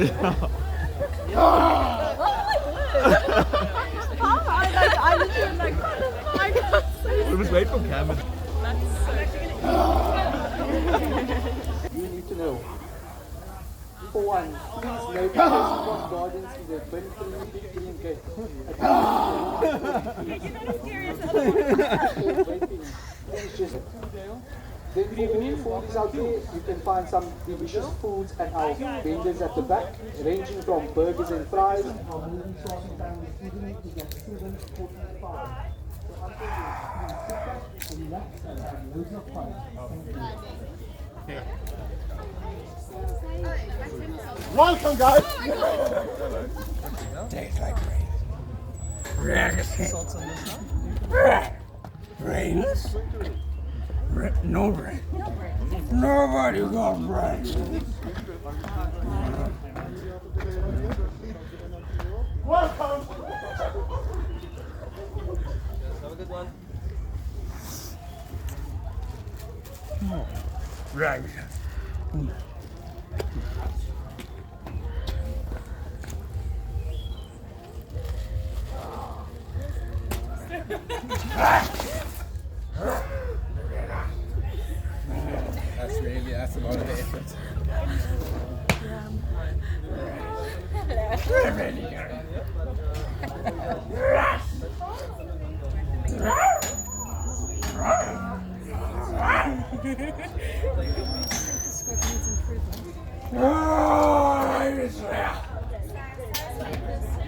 I literally like, oh my god. We must wait for Cameron. You need to know. For one, please note that Swan Gardens is a bin-free green gate. Then for all you foodies out there, you can find some delicious foods at our vendors at the back, ranging from burgers and fries. Our movie starting time this evening is at 7:45. So until then, sit back, relax, and have loads of fun. Thank you. Welcome, guys. Tastes like brains. No brain. Nobody got brains. Welcome. Have a good one. Right. That's a lot of effort.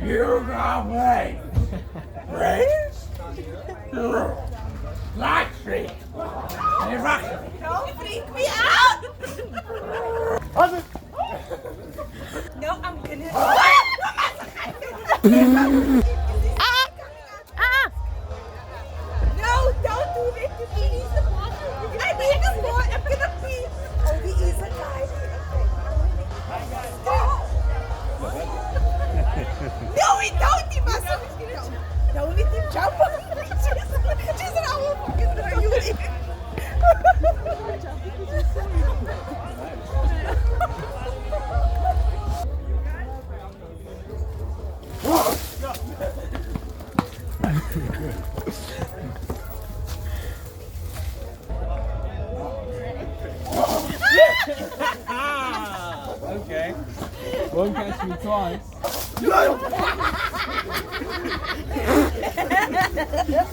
You got brains. Brains? Like me. Hey, Rocky. Don't freak me out! No, I'm gonna. No, don't do this to me. I need the boy. I'm gonna pee. Oh, he is a guy. No, we don't. He mustn't. Don't let him jump on me. She's an hour fucking throw you in. Okay. Won't catch me twice.